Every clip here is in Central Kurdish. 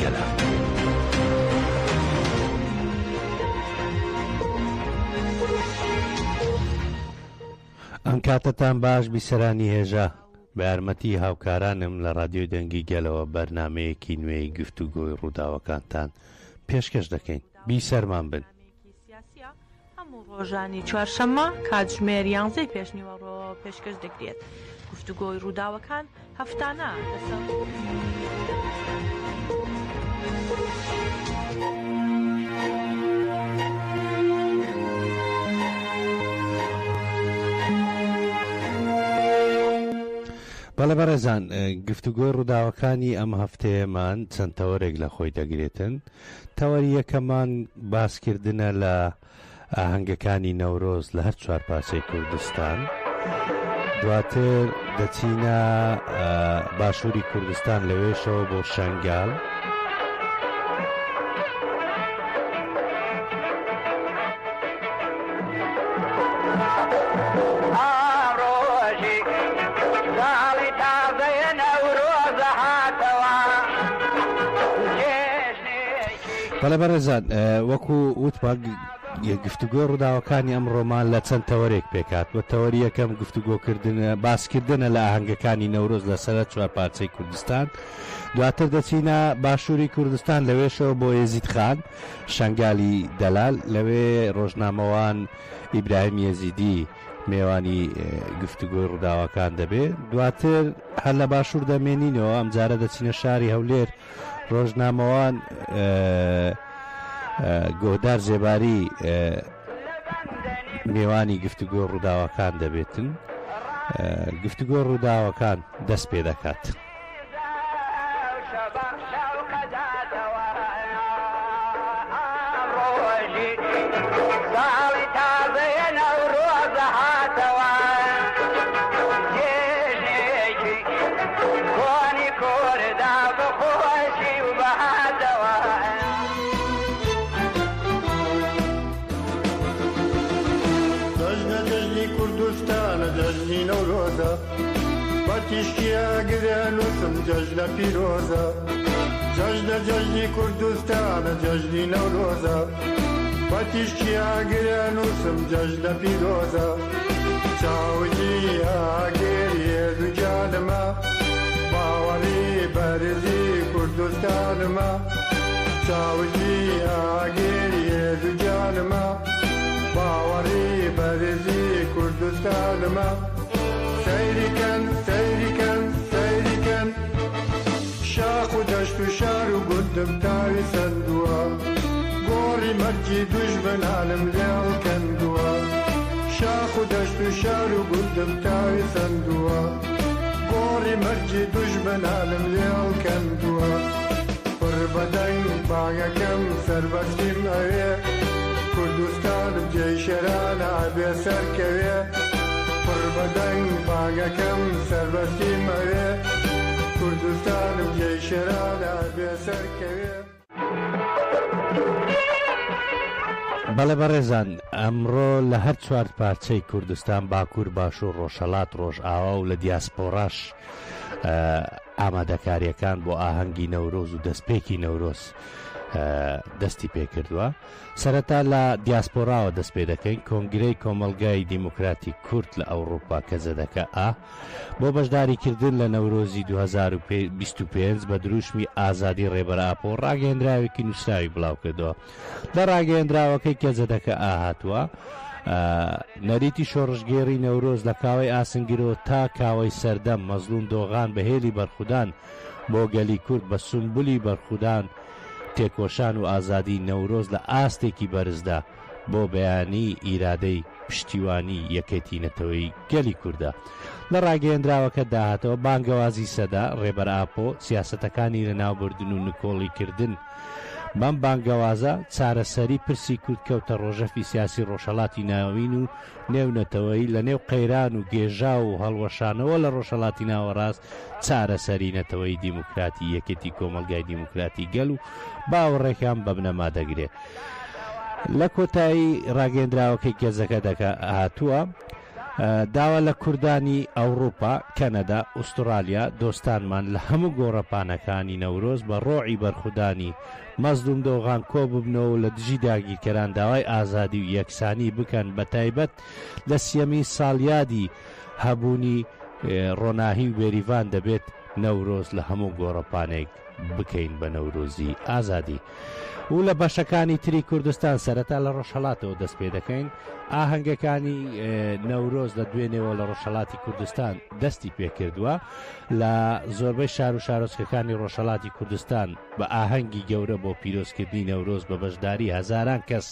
گەلە. ئەم کاتتان باش بیسەرانی هێژە. بە یارمەتی هاوکارانم لە ڕادیۆی دەنگی گەلەوە بەرنامەیەکی نوێی گفتوگۆی ڕووداوەکانتان پێشکەش دەکەین. بیسەرمان بن. هەموو ڕۆژانی چوارشەممە کاتژمێر 11 پێشنیوەڕۆ پێشکەش دەکرێت. گفتوگۆی ڕووداوەکان هەفتانە لەسەر بەڵێ بەڕێزان، گفتوگۆی ڕووداوەکانی ئەم هەفتەیەمان چەند تەوەرێک لە خۆی دەگرێتن. تەوەری یەکەمان باسکردنە لە ئاهەنگەکانی نەورۆز لە هەر چوار پارچەی کوردستان. دواتر دەچینە باشووری کوردستان لەوێشەوە بۆ شەنگال. بەڵێ بەڕێزان، وەکو وتمان گفتوگۆ ڕووداوەکانی ئەم ڕۆمان لە چەند تەوەرێک پێکات. بە تەوەری یەکەم باسکردنە لە ئاهەنگەکانی نەورۆز لەسەر چوار پارچەی کوردستان. دواتر دەچینە باشووری کوردستان لەوێشەوە بۆ یەزید خان شەنگالی دەلال. لەوێ ڕۆژنامەوان ئیبراهیم یەزیدی میێوانی گفتوگۆی ڕووداوەکان دەبێت. دواتر هەر لە باشوور دەمێنینەوە، ئەم جارە دەچینە شاری هەولێر. ڕۆژنامەوان گۆدار زێباری میێوانی گفتوگۆ ڕووداوەکان دەبێتن. گفتوگۆ ڕووداوەکان دەست پێ دەکات. جەژنە پیرۆزە، جەژنە جەژنی کوردستانە جەژنی نەورۆزە، بەتیشکی ئاگرە نووسم جەژنە پیرۆزە، چاوجی ئاگێریێ دووجانمە، باوەڕی بەرزی کوردستانمە، چاوجی ئاگێریێ دووجانمە، باوەڕی بەرزی کوردستانمە. سەیریکەن سەیریکەن سەیریکەن، شاخ و دەشت و شار و گوندم تاوی سندووە، گۆڕی مەرجی دوژمن هەڵم لێڵ کەندووە، شاخ و دەشت و شار و گوندم تاوی سندووە، گۆڕی مەرجی دوژمن هەڵم لێڵ کەندووە. پڕ بەدەنگ باگەکەم سەربەستیم ئەوێ، کوردستانم جێی شێرانە ئەبێ سەرکەوێ، پڕ بەدەنگ باگەکەم سەربەستیم ئەوێ، کوردستانم جێی شێرانە ئەبێ سەرکەوێ. بەڵێ بەڕێزان، ئەمڕۆ لە هەر چوار پارچەی کوردستان، باکوور، باشوور، ڕۆژهەڵات، ڕۆژئاوا و لە دیاسپۆڕاش ئامادەکاریەکان بۆ ئاهەنگی نەورۆز و دەستپێکی نەورۆز دەستی پێکردووە. سەرەتا لە دیاسپۆراوە دەست پێ دەکەین. کۆنگرەی کۆمەلگای دیموکراتی کورد لە ئەوروپا کە زەدەکە بۆ بەشداریکردن لە نەورۆزی 2025 بە دروشمی ئازادی ڕێبەرئاپۆ ڕاگەیەندراوێکی نووسراوی بڵاو کردەوە. لە ڕاگەیەندراوەکەی کە زەدەکە هاتووە، نەریتی شۆڕژگێڕی نەورۆز لە کاوەی ئاسنگرەوە تا کاوەی سەردەم، مەزلوم دۆغان بەهێلی بەرخودان بۆ گەلی کورد، بە سمبولی بەرخودان، تێکۆشان و ئازادی نەورۆز لە ئاستێکی بەرزدا بۆ بەیانی ئیرادەی پشتیوانی یەکێتینەتەوەی گەلی کووردە. لە ڕاگەیەندراوەکە داهاتەوە بانگەوازی سەدا ڕێبەرئاپۆ سیاسەتەکانی لە ناوبردن و نکۆڵیکردن بەم بانگەوازە چارەسەری پرسی کورد کەوتە ڕۆژەفی سیاسی ڕۆژهەڵاتی ناوین و نێونەتەوەی لە نێو قەیران و گێژا و هەڵوەشانەوە لە ڕۆژهەڵاتی ناوەڕاست چارەسەری نەتەوەی دیموکراتی یەکێتی کۆمەلگای دیموکراتی گەل و باوەڕێکیان بە بنەما دەگرێت. لە کۆتایی ڕاگەیەندراوەکەی گەزەکە هاتووە داوا لە کوردانی ئەوروپا، کەنەدا، ئوسترالیا دۆستانمان لە هەموو گۆڕەپانەکانی نەورۆز بە ڕۆعی بەرخودانی مەزلوم دۆغان کۆ ببنەوە لە دژی داگیرکەران داوای ئازادی و یەکسانی بکەن، بە تایبەت لە سیەمی ساڵیادی هەبوونی ڕۆناهی و بێریڤان دەبێت نەورۆز لە هەموو گۆڕەپانێک بکەین بە نەورۆزی ئازادی. و لە بەشەکانی تری کوردستان سەرەتا لە ڕۆژهەڵاتەوە دەست پێ دەکەین. ئاهەنگەکانی نەورۆز لە دوێنێەوە لە ڕۆژهەڵاتی کوردستان دەستی پێکردووە. لە زۆربەی شار و شارۆچکەکانی ڕۆژهەڵاتی کوردستان بە ئاهەنگی گەورە بۆ پیرۆزکردنی نەورۆز بە بەشداری هەزاران کەس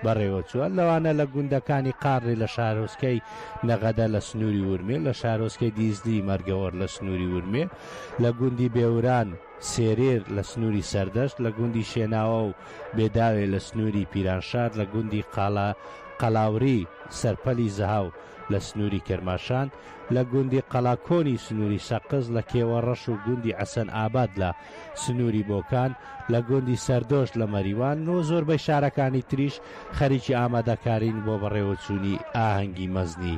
بەڕێوە چووە. لەوانە لە گوندەکانی قاڕێ لە شارۆچکەی نەغەدە لە سنووری ورمێ، لە شارۆچکەی دیزلی مەرگەوەر لە سنووری ورمێ، لە گوندی بێوران سێرێر لە سنووری سەردەشت، لە گوندی شێناوە و بێداوێ لە سنووری پیرانشار، لە گوندی قەلاوری سەرپەلی زەهاو لە سنووری کەرماشان، لە گوندی قەلاکۆنی سنووری سەقز، لە کێوەڕەش و گوندی عەسەن ئاباد لە سنووری بۆکان، لە گوندی سەردۆشت لە مەریوان و زۆربەی شارەکانی تریش خەریکی ئامادەکارین بۆ بەڕێوەچوونی ئاهەنگی مەزنی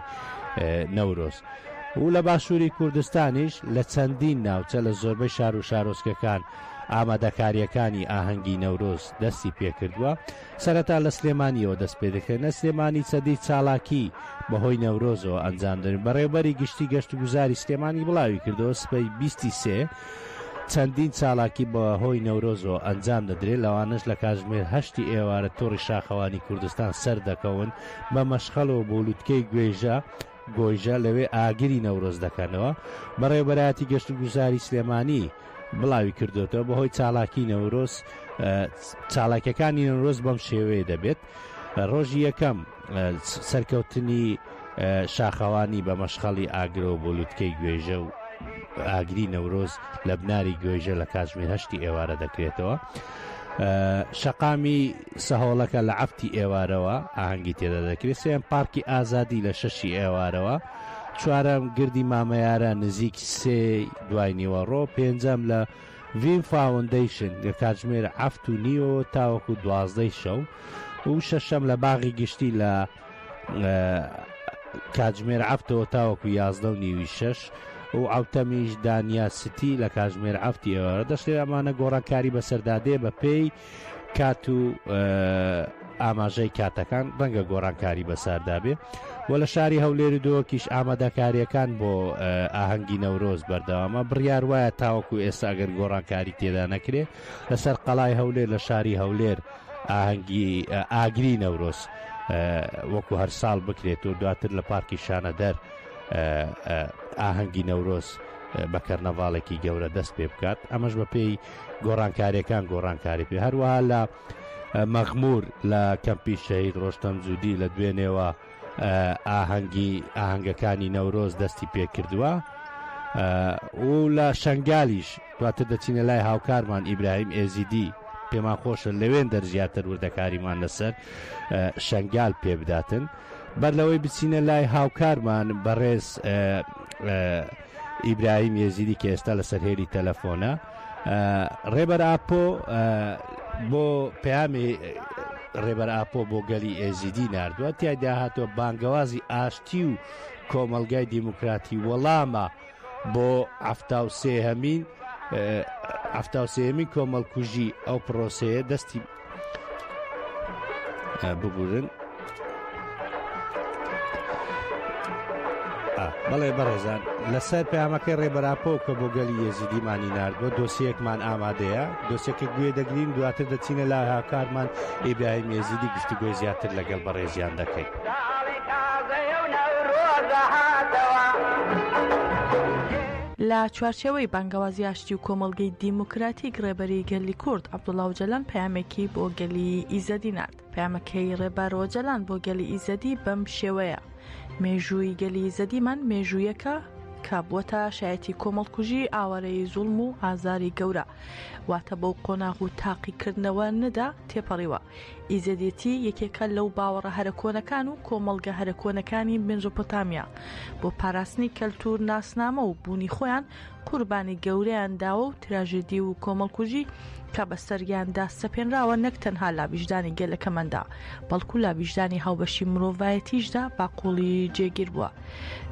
نەورۆز. و لە باشووری کوردستانیش لە چەندین ناوچە لە زۆربەی شار و شارۆچکەکان ئامادەکاریەکانی ئاهەنگی نەورۆز دەستی پێکردووە. سەرەتا لە سلێمانیەوە دەست پێ دەکەن. لە سلێمانی چەندی چالاکی بەهۆی نەورۆزەوە ئەنجامدرێن. بەڕێوەبەری گشتی گەشت و گوزاری سلێمانی بڵاوی کردەوە سبەی 23 چەندین چالاکی بەهۆی نەورۆزەوە ئەنجام دەدرێت. لەوانش لە کاتژمێر 8 ئێوارە تۆڕی شاخەوانی کوردستان سەر دەکەون بە مەشخەلەوە بۆ لووتکەی گۆیژە لەوێ ئاگری نەورۆز دەکەنەوە. بەڕێوەبەرایەتی گەشت و گوزاری سلێمانی بڵاوی کردوێتەوە بەهۆی چالاکی نەورۆز. چالاکیەکانی نەورۆز بەم شێوەیە دەبێت. ڕۆژی یەکەم سەرکەوتنی شاخەوانی بە مەشخەڵی ئاگرەوە بۆ لووتکەی گوێژە و ئاگری نەورۆز لە بناری گوێژە لە کاتژمێر 8 ئێوارە دەکرێتەوە. شەقامی سەهۆڵەکە لە 7 ئێوارەوە ئاهەنگی تێدا دەکرێت. سێم پارکی ئازادی لە 6 ئێوارەوە. چوارەم گردی مامەیارە نزیک 3 دوای نیوەڕۆ. پێنجەم لە ڤین فاوندیشن لە کاتژمێر 7:30 تاوەکو 12 شەو. و شەشەم لە باغی گشتی لە کاتژمێر 7 تاوەکو 11:30 و ئەوتەمیش دانیا ستی لە کاتژمێر 7 ئێوارە. دەشتێت ئەمانە گۆڕانکاری بەسەردادێ بە پێی کات و ئاماژەی کاتەکان ڕەنگە گۆڕانکاری بەسەردابێ. و لە شاری هەولێر و دۆکیش ئامادەکاریەکان بۆ ئاهەنگی نەورۆز بەردەوامە. بڕیار وایە تاوەکو ئێستا ئەگەر گۆڕانکاری تێدا نەکرێ لەسەر قەڵای هەولێر لە شاری هەولێر ئاهەنگی ئاگری نەورۆز وەکو هەر ساڵ بکرێت و دواتر لە پارکی شانەدەر ئاهەنگی نەورۆز بە کەرنەڤاڵێکی گەورە دەست پێ بکات. ئەمەش بە پێی گۆڕانکاریەکان گۆڕانکاری پێ. هەروەها لە مەغمور لە کەمپی شەهید ڕۆشتەم جوودی لە دوێنێەوە ئاهەنگەکانی نەورۆز دەستی پێکردووە. و لە شەنگالیش دواتر دەچینە لای هاوکارمان ئیبراهیم ئێزیدی. پێمان خۆشە لەوێن دەرزیاتر وردەکاریمان لەسەر شەنگال پێ بداتن. بەر لەوەی بچینە لای هاوکارمان بەڕێز ئیبراهیم ئێزیدی کە ئێستا لەسەر هێری تەلەفۆنە. ڕێبەر ئاپۆ بۆ پەیامی ڕێبەر ئاپۆ بۆ گەلی ئێزیدی ناردووە. تیایدا هاتووە بانگەوازی ئاشتی و کۆمەلگای دیموکراتی وەڵامە بۆ 73هەمین کۆمەڵکوژی ئەو پرۆسەیە دەستی ببورن. بەڵێ بەڕێزان لەسەر پەیامەکەی ڕێبەراپۆ کە بۆ گەلی ئێزیدیمانی ناردووە دۆسیەکمان ئامادەیە. دۆسیەکە گوێ دەگرین دواتر دەچینە لا هاوکارمان ئیبراهیم ئێزیدی گفتوگۆی زیاتر لەگەڵ بەڕێزیان دەکەین. لە چوارچێوەی بانگەوازی ئاشتی و کۆمەڵگەی دیموکراتیک ڕێبەری گەلی کورد عەبدوڵڵا ئۆجەلان پەیامێکی بۆ گەلی ئیزەدی نارد. پەیامەکەی ڕێبەر ئۆجەلان بۆ گەلی ئیزەدی بەم شێوەیە: مێژووی گەلی ئیزەدیمان مێژوویەکە کە بووەتە شایەتی کۆمەڵکوژی ئاوارەی زوڵم و ئازاری گەورە، واتە بەو قۆناغ و تاقیکردنەوە نەدا تێپەڕیوە. ئیزەدێتی یەکێکە لەو باوەڕە هەرەکۆنەکان و کۆمەڵگە هەرەکۆنەکانی مێزۆپۆتامیا بۆ پاراستنی کەلتور ناسنامە و بوونی خۆیان قوربانی گەورەیان داوە و تراژێدی و کۆمەڵکوژی کە بەسەریاندا سەپێنراوە نەک تەنها لاویژدانی گەلەکەماندا بەڵکو لاویژدانی هاوبەشی مرۆڤایەتیشدا باقوڵی جێگیر بووە.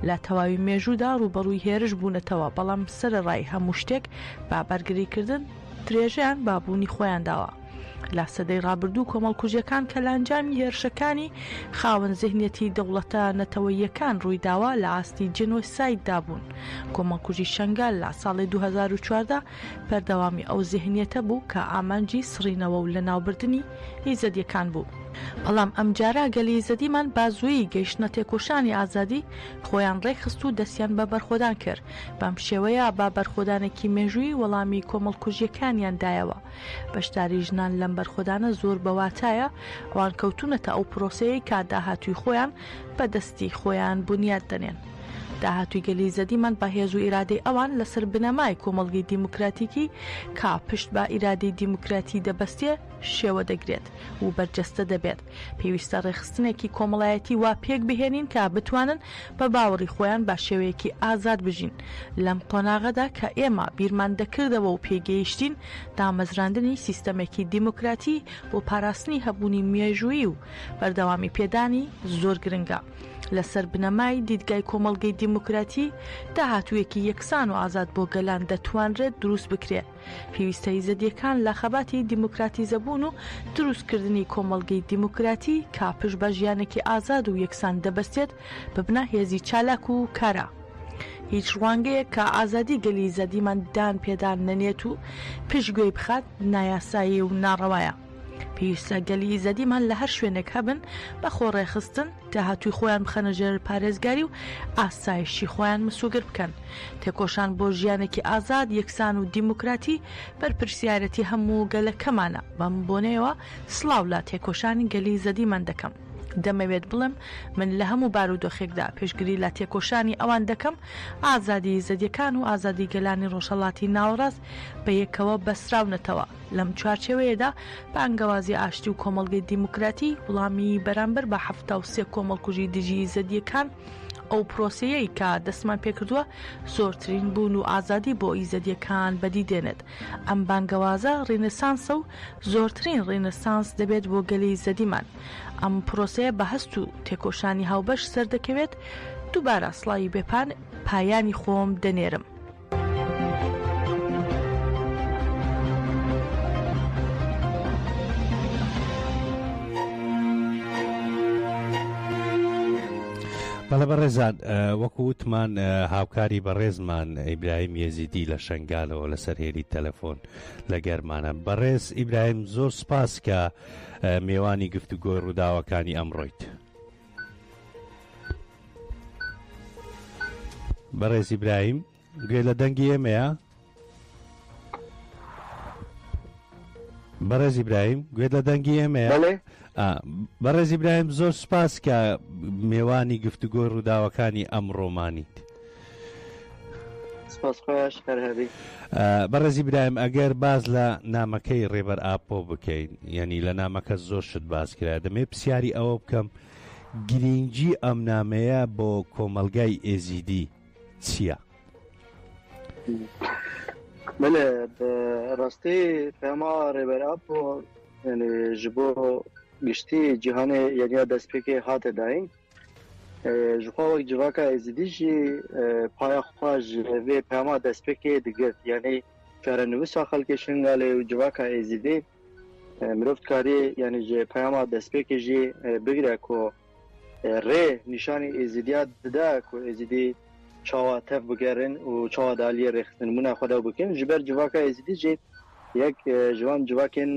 لە تەواوی مێژوودا ڕوبەڕووی هێرش بوونەتەوە، بەڵام سەرەڕای هەموو شتێک با بەرگریکردن درێژیان بابوونی خۆیان داوە. لە سەدەی ڕابردوو کۆمەڵکوژیەکان کە لە ئەنجامی هێرشەکانی خاوەن زێهنیەتی دەوڵەتە نەتەوەییەکان ڕوویداوە لە ئاستی جنۆسایددا بوون. کۆمەڵکوژی شەنگال لە ساڵی 2014 بەردەوامی ئەو زێهنیەتە بوو کە ئامانجی سڕینەوە و لە ناوبردنی ئیزەدیەکان بوو. بەڵام ئەم جارە گەلی ئیزەدیمان بازوویی گەیشتنە تێکۆشانی ئازادی خۆیان ڕێکخست و دەستیان بە بەرخۆدان کرد. بەم شێوەیە با بەرخۆدانێکی مێژووی وەڵامی کۆمەڵکوژیەکانیان دایەوە. بەشداری ژنان لەم بەرخۆدانە زۆر بەواتایە ئەوان کەوتونەتە ئەو پرۆسەیەی کە داهاتووی خۆیان بە دەستی خۆیان بنیاد دەنێن. داهاتووی گەلی ئیزەدیمان بە هێز و ئیرادەی ئەوان لەسەر بنەمای کۆمەڵگەی دیموکراتیکی کا پشت بە ئیرادەی دیموکراتی دەبەستێ شێوە دەگرێت و بەرجەستە دەبێت. پێویستە ڕێخستنێکی کۆمەڵایەتی وا پێک بهێنین کە بتوانن بە باوەڕی خۆیان بە شێوەیەکی ئازاد بژین لەم قۆناغەدا کە ئێمە بیرمان دەکردەوە و پێگەیشتین دامەزراندنی سیستەمێکی دیموکراتی بۆ پاراستنی هەبوونی مێژووی و بەردەوامی پێدانی زۆر گرنگە. لەسەر بنەمای دیدگای کۆمەڵگەی دیموکراتی داهاتوویەکی یەکسان و ئازاد بۆ گەلان دەتوانرێت دروست بکرێت. پێویستە ئیزەدیەکان لە خەباتی دیموکراتیزەبوون و دروستکردنی کۆمەڵگەی دیموکراتی کاپش بە ژیانێکی ئازاد و یەکسان دەبەستێت ببنە هێزی چالاک و کارە. هیچ ڕوانگەیە کە ئازادی گەلی ئیزەدیمان دان پێدان نەنێت و پشتگوێی بخات نایاسایی و ناڕەوایە. پێویستە گەلی ئیزەدیمان لە هەر شوێنێک هەبن بە خۆڕێخستن داهاتووی خۆیان بخەنە ژێر پارێزگاری و ئاسایشی خۆیان مسوگر بکەن. تێکۆشان بۆ ژیانێکی ئازاد یەکسان و دیموکراتی بەرپرسیارەتی هەموو گەلەکەمانە. بەم بۆنەوە سڵاو لە تێکۆشانی گەلی ئیزەدیمان دەکەم. دەمەوێت بڵێم من لە هەموو بارودۆخێکدا پێشگیری لە تێکۆشانی ئەوان دەکەم ئازادی ئیزەدیەکان و ئازادی گەلانی ڕۆژهەڵاتی ناوەڕاست بە یەکەوە بەسراونەتەوە. لەم چوارچێوەیەدا بە ئەنگەوازی ئاشتی و کۆمەڵگەی دیموکراتی وڵامی بەرامبەر بە 73 کۆمەڵکوژی دژی ئیزەدیەکان ئەو پرۆسەیەی کە دەستمان پێکردووە زۆرترین بوون و ئازادی بۆ ئیزەدیەکان بەدی دێنێت. ئەم بانگەوازە ڕێنەسانسە و زۆرترین ڕێنەسانس دەبێت بۆ گەلی ئیزەدیمان. ئەم پرۆسەیە بە هەست و تێکۆشانی هاوبەش سەردەکەوێت. دووبارە سڵاوی بێپان پایانی خۆم دەنێرم. بەڵە بەڕێزان وەکو وتمان هاوکاری بەڕێزمان ئیبراهیم یەزیدی لە شەنگالەوە لەسەر هێری تەلەفۆن لە گەرمانە. بەڕێز ئیبراهیم زۆر سپاس کە میێوانی گفتوگۆی ڕووداوەکانی ئەمڕۆیت. بەڕێز ئیبراهیم گوێ لە دەنگی ئێمەیە؟ بەڕێز ئیبراهیم گوێت لە دەنگی ئێمەیە؟ بەڕێز ئیبراهیم زۆر سپاس کە میێوانی گفتوگۆی ڕووداوەکانی ئەمڕۆمانیت. بەڕێز ئیبراهیم ئەگەر باز لە نامەکەی ڕێبەر ئاپۆ بکەین، یعنی لە نامەکە زۆر شت باس کرا، دەمێ پرسیاری ئەوە بکەم گرنگی ئەم نامەیە بۆ کۆمەلگای ئێزیدی چییە؟ بله راستی پەیاما ڕێبەر ئاپۆ ji bo giştî cîhanê yeniya destpêkê hate dayîn ji xwe wek civaka êzîdî jî paya xwe ji vê peyama destpêkê digirt, yanî çarenivîsa xelkê Şingalê û civaka êzîdî mirov dikarî yanî ji peyama destpêkê jî bigire ku rê nîşanî êzîdiya dide ku êzîdî çawa tev bigerin û çawa daliyê rêxistinbûna xwe de bikin. Ji ber civaka êzîdî jî yek ji wan civakên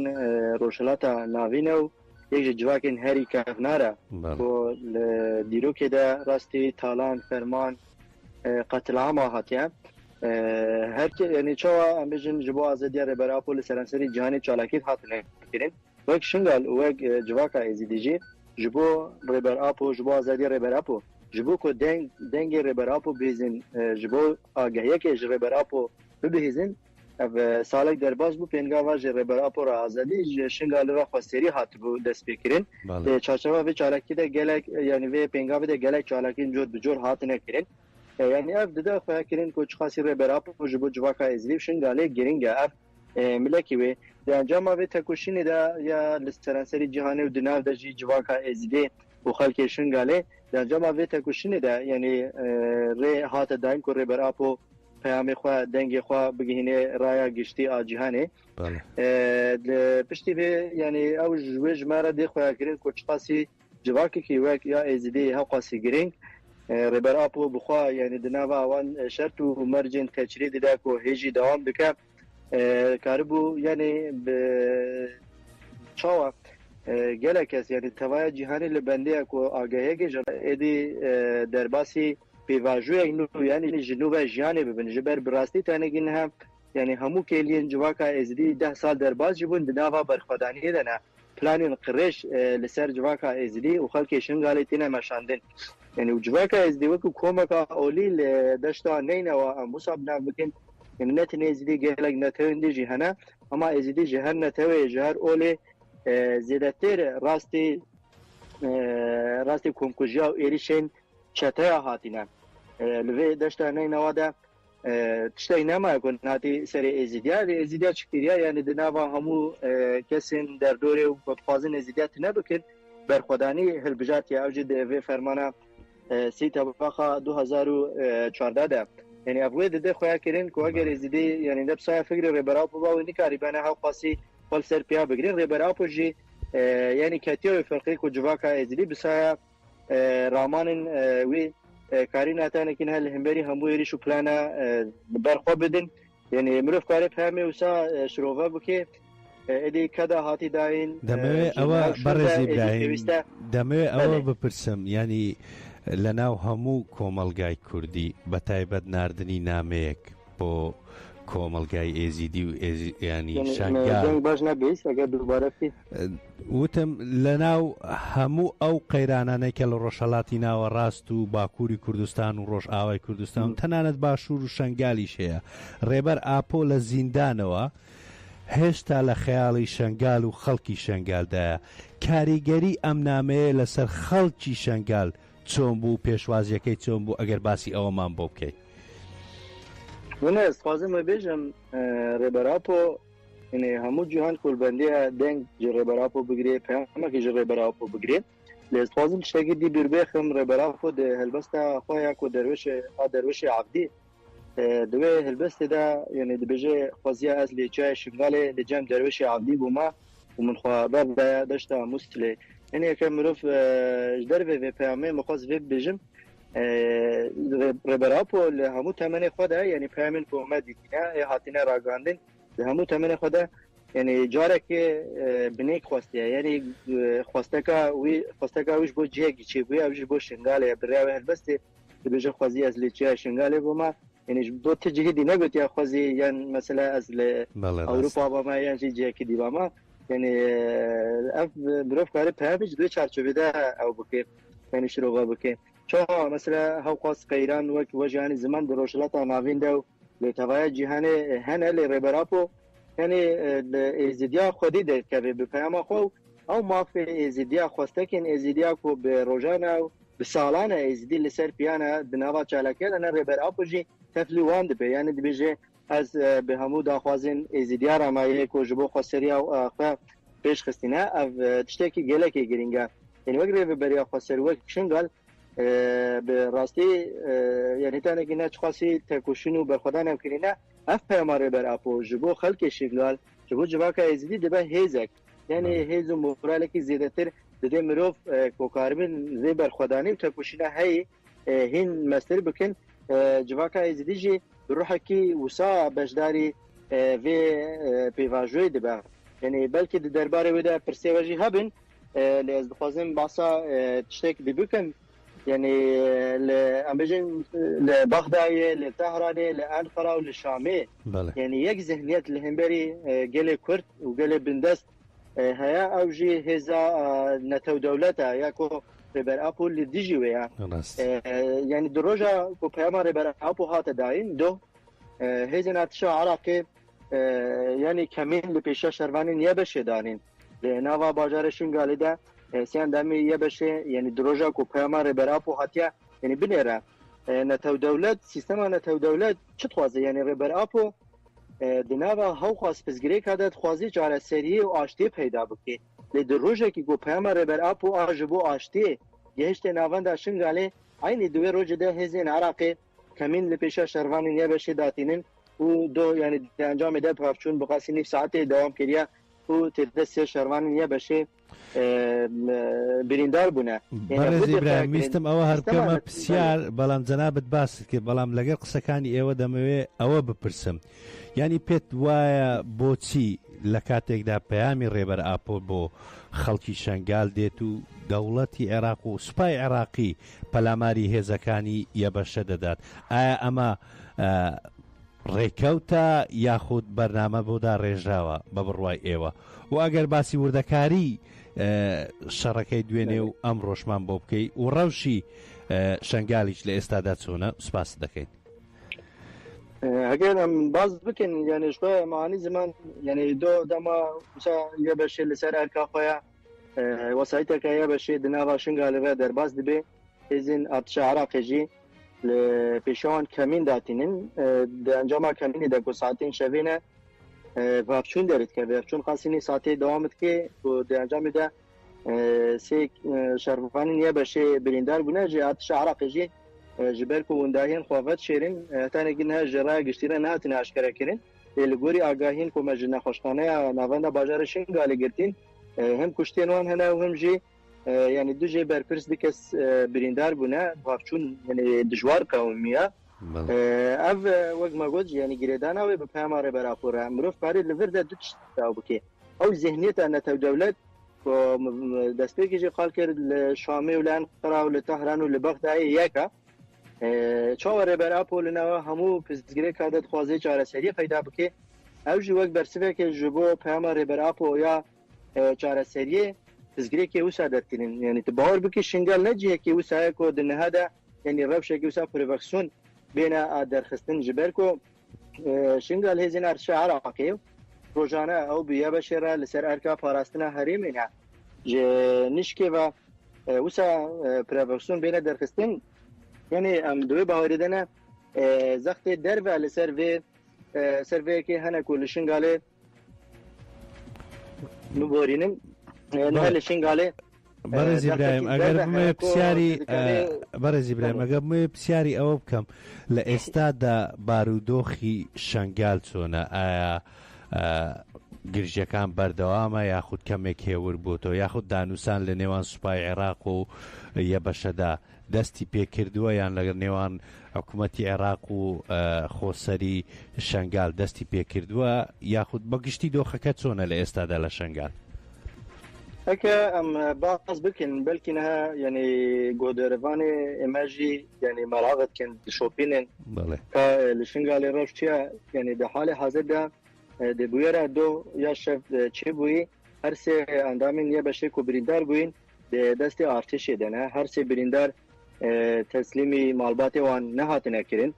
rojhilata navîn e û yek ji civakên herî kevnar e ku li dîrokê de rastî talan ferman qetilama hatiye. Herkê yanî çawa em bêjin ji bo azadiya Rêber Apo li serenserî cîhanê çalakî hatine kirin. Wek Şingal û wek civaka êzîdî jî ji bo Rêber Apo, ji bo azadiya Rêber Apo, ji bo ku dengê Rêber Apo bihêzin, ji bo agehiyekê ji Rêber Apo bibihêzin, ev salek derbas bû pêngava ji Rêber Apo ra azadî ji Şingalê re xweserî hatibû destpêkirin. Çarçeva vê çalakî de gelek yanî vê pêngavê de gelek çalakîn cor bi cor hatine kirin. يعني اف دده فاكرين كوچ خاصي ربراب وجبو جواكا ازلي شنغالي جرينجا اف ملكي وي انجام به تکوشین دا یا لسترانسری جهانی و دناو دا جی جواکا ازلی و خلک شنگاله انجام به تکوشین دا یعنی ری هات داین کو ری براپو پیام خو دنگ خو بگینه رایا گشتی ا جهانی بله پشتی به یعنی او جوج مره دی خو گرین کو چقاسی جواکی کی وک یا ازلی ها قاسی گرین ری براپو بخو یعنی دناو وان شرط و مرجن تشرید دا کو هجی دوام بک کاربو یعنی چاوا گلکس یعنی توای جهانی لبنده کو آگاهی که ادی درباسی پیواژوی نو یعنی جنوب جهانی ببین جبر براستی تنگین هم یعنی همو کلین جواکا ازدی 10 سال درباز جبون دناوا برخدانی دنا پلان قرش لسر جواکا ازدی و خلک شنگالی تینا مشاندن یعنی جواکا ازدی وکو کومکا اولی دشتا نینا و مصاب نامکن يعني نتني ازدي قالك نتوين دي جهنا اما ازدي جهنا نتوي جهر اولي زيادتر راستي كونكوجيا وإيريشين شتايا هاتينا لوي دشتا نينوادا تشتاي نما يكون هاتي سري ازديا چكتيريا يعني دناوا همو كسين در دوري وبخوازن ازديا تنبكن برخوداني هلبجات يا اوجد في فرمانا سي تبقى 2014 ده يعني ابوي ده خويا كرين كو اگر ازدي يعني ده بصايا فكر ريبراو باو نكاري بنا ها قاسي قال سر بيا بغرين ريبراو جي يعني كاتيو فرقي كو جواكا ازدي بصايا رامان وي كارينا تاني كن هل همبري همو يريشو بلانا برخو بدن يعني مروف كاري فهمي وسا شروفا بكي ادي كدا هاتي داين دمه او برزي ابراهيم دمه او بپرسم يعني لەناو هەموو کۆمەڵگای کوردی بەتایبەت ناردنی نامەیەک بۆ کۆمەڵگای ئێزیدی و ینی شانگال باش نەبێت ئەگەر دووبارە وتم لەناو هەموو ئەو قەیرانانێکە لە ڕۆژهەڵاتی ناوەڕاست و باکووری کوردستان و ڕۆژئاوای کوردستان تەنانەت باشوور و شەنگالیش هەیە ڕێبەر ئاپۆ لە زیندانەوە هێشتا لە خەیاڵی شەنگال و خەڵکی شەنگالدایە کاریگەری ئەم نامەیە لەسەر خەڵکی شەنگال چۆن بوو پێشوازیەکەی چۆن بوو ئەگەر باسی ئەوەمان بۆ بکەیت من استخوازم بێژم ڕێبەراپۆ هەموو جیهان کولبەندیە دەنگ ji ڕێبەراپۆ بگرێ پەیامێکی ji ڕێبەراپۆ بگرێت لێ استخوازم شتێکی دی بیربێخم ڕێبەراپۆ هەلبەستە خۆیان کو دەروێشی عەبدی دوێ هەلبەستێدا یعنی دەبێژێ خوازیە ئەس لێچای شنگالێ لە جەم دەروێشی عەبدی بوومە و من خوابەردایە دەشتا موستلێ يعني كمروف جدر في بيامي مخاص في بيجم ربرابو لهمو تمني خدا يعني بيامن فومادينا هاتينا راغاندين لهمو تمني خدا يعني جارك بنيك خواستيا يعني خواستكا ويش بو جيجي تشي بو اوج بو شنغالي برياوي هلبستي بيجي خوازي از ليچا شنغالي بوما يعني بو تجهدي نغوت يا خوازي يعني مثلا از اوروبا بما يعني جيجي دي بما يعني اف بروف كاري بهاج دو چارچوبه او بكي يعني شروع بكي چا مثلا هاو قاس قيران وجهاني زمان دروشلاتا ناوين دو لتوای جهان هنه لربرابو يعني ازديا خودي ده كبه بفهمه خو او ما في ازديا خوستكن ازديا کو به روزانه بسالانه ازدي لسر بيانا بنوا چالکه انا ربرابو جي تفلوان ده يعني بيجي از به همو داخوازن ازديا رمایه کو جبو خسریا او اخ پیش خستینه او تشتکی گلکی گرینگا يعني وقت بريا خسر وقت شنقال براستی يعني تانه که نچ خاصی تکوشنو برخدا نمیکنه افهم ماره بر اپو جبو خلک شنقال جبو جواکا ازدی دبه هیزک يعني هیزو مورال کی زیادتر دده مروف کوکاربن زی برخدانی تکوشنه هی هین مستر بکن جواکا ازدی جی روح کی وسا بجداری و پیواژوی دبه يعني بلکه درباره ودا پرسیواجی هبن لاز بخوازم باسا تشتك ببكن يعني لأمبجن لبغداد لطهران لأنقرة وللشامي يعني يك ذهنيات الهمبري قال كرد وقال بندست هيا أوجي هذا نتو دولتها ياكو ربر أبو اللي ديجي ويا يعني دروجة كو بياما ربر أبو هات داين دو هذا نتشا عراقي يعني كمين لبيشا شروانين يبش دانين نوا باجار شنگالی ده سیان دمی یه بشه یعنی دروژا کو پیامار برا پو هاتیا یعنی بنیره نتو دولت سیستم نتو دولت چه خوازه یعنی ریبر آپو دناوا هاو خواست پزگیری کادت خوازی جاره سریه و آشتی پیدا بکی لیدر روژه که گو پیام ریبر آپو آجبو آشتی گهشت ناوانده شنگاله aynı دوی روز ده هزین عراقی کمین لپیشا شروانی نیه بشه داتینن و دو یعنی انجام ده پرافچون بقاسی نیف ساعته دوام کریا و تدست شروانی نیه بشه بریندار بونه بەڕێز ئیبراهیم ویستم ئەوە هەرکەمە پرسیار بەڵام جەنابەت باست کرد بەڵام لەگەڵ قسەکانی ئێوە دەمەوێت ئەوە بپرسم یعنی پێت وایە بۆچی لە کاتێکدا پەیامی ڕێبەر ئاپۆ بۆ خەڵکی شەنگال دێت و دەوڵەتی عێراق و سوپای عێراقی پەلاماری هێزەکانی یەبەشە دەدات ئایا ئەمە ڕێکەوتە یاخود بەرنامە بۆدا ڕێژراوە بە بڕوای ئێوە و ئەگەر باسی وردەکاری شەڕەکەی دوێنێ و ئەم ڕۆژمان بۆ بکەی و ڕەوشی شەنگالیش لە ئێستادا چۆنە سوپاس دەکەین ئەگەر ئەم باز بکەین یعنی شوێ مانی زمان یعنی دۆ دەما یە بەشێ لەسەر ئەرکا خۆیان وەسایتەکە یە بەشێ دناوا شنگالەوە دەرباز دەبێ هێزین ئارتشە عێراقیژی لە پێشەوان کەمین داتینن ئەنجاما کەمینی دەکۆ ساعتین شەوێنە vapçûn derit ke vapçûn xasînî satê dewam dike û di encamê de sê şervanî niye beşê birîndar bûne ji artişa Iraqê jî ji ber ku wendahiyên xwavet şêrin hetanekî niha ji raya giştîre nehatine eşkerekirin ê li gorî agahîn ku me ji nexweşxaneya navenda bajarê Şingalê girtîn hem kuştên wan hene û hem jî yani du jê berpirs di kes birîndar bûne vapçûn yani dijwar qewmiya ev wek me got yani girêdana wê bi peyama rêbera xwe re mirov parê li vir de du tişt daw bike ew zihniyeta netew dewlet ku destpêkê jî qal kir li Şamê û li Enqera û li Tehran û li Bexdayê yeka çawa rêbera po li nava hemû pizgirêka de dixwaze çareseriyê peyda bike ew jî wek bersivekê ji bo peyama rêbera po ya çareseriyê pizgirêkê wisa dertînin yani tu bawer bikî şingal ne cihekê wisa ye ku di niha de yani rewşekê wisa privasyon bêne a derxistin ji ber ku şingal hêzên artişa Iraqê rojane ew bi yebeşê re li ser erka parastina herêmê ne ji nişkê ve wisa prevasyon bêne derxistin yani em divê bawerî de ne zextê derve li ser vê serveyekê hene ku li Şingalê biborînin ne li Şingalê بەڕێز ئیبراهیم ئەگەر بمێ پرسیاری بەڕێز ئیبراهیم ئەگەر بمێ پرسیاری ئەوە بکەم لە ئێستادا بارودۆخی شەنگال چۆنە ئایا گرژەکان بەردەوامە یاخود کەمێک هێور بووتەوە یاخود دانووسان لە نێوان سوپای عێراق و یەبەشەدا دەستی پێکردووە یان لەگەر نێوان حکوومەتی عێراق و خۆسەری شەنگال دەستی پێکردووە یاخود بەگشتی دۆخەکە چۆنە لە ئێستادا لە شەنگال هكا ام باز بكن بلكي انها يعني غودرفاني ايماجي يعني مراغت كان شوبينن بله لشنغالي روشيا يعني ده حال حاضر ده دي بويرا دو يا شف چي بوي هر سه اندامين يا بشه کو بريندار بوين ده دست ارتش دنه هر سه بريندار تسليمي مالبات وان نهات نكرين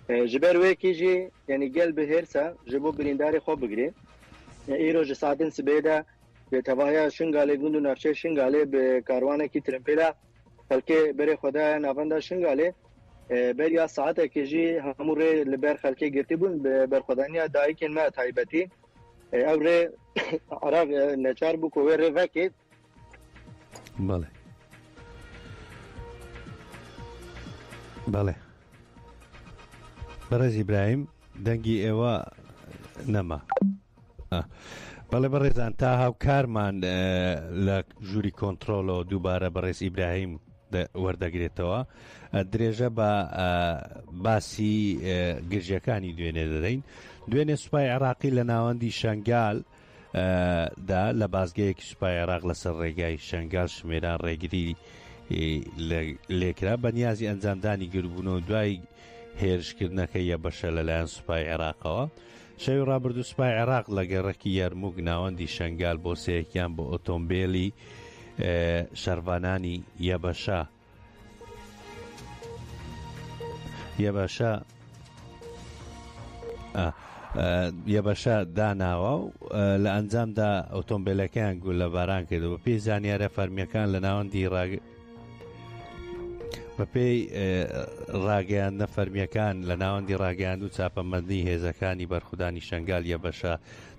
جبر وكيجي يعني قلب هرسا جبو برينداري خو بگري ايرو جسادن سبيدا به توایا شنگاله گوندو نفشه شنگاله به کاروانه کی ترمپلا خلکه بره خدا نافنده شنگاله بریا ساعته که جی هموره لبر خلکه گرتی بون بر خدانیا دایی کن ما تایبتی او ره عراق نچار بو کوه ره وکید بله بله بەڕێز ئیبراهیم دەنگی ئێوە نەما بەڵێ بەڕێزان تا هاوکارمان لە ژووری کۆنتڕۆڵەوە دووبارە بەڕێز ئیبراهیم وەردەگرێتەوە درێژە بە باسی گرژەکانی دوێنێ دەدەین دوێنێ سوپای عێراقی لە ناوەندی شەنگال دا لە بازگەیەکی سوپای عێراق لەسەر ڕێگای شەنگال شمێران ڕێگری لێکرا بە نیازی ئەنجامدانی گربوونەوە دوای هێرشکردنەکەی یەبەشە لەلایەن سوپای عێراقەوە شەوی ڕابردوو سوپای عێراق لە گەڕەکی یارموگ ناوەندی شەنگال بۆ سەیەکیان بۆ ئۆتۆمبیلی شەروانانی یەبەشە داناوە و لە ئەنجامدا ئۆتۆمبیلەکەیان گول لە باران کردەوە پێی زانیارە فەرمیەکان لە ناوەندی بەپێی ڕاگەیاندنە فەرمیەکان لە ناوەندی ڕاگەیاند و چاپەمەندی هێزەکانی بەرخودانی شنگال یە بەشە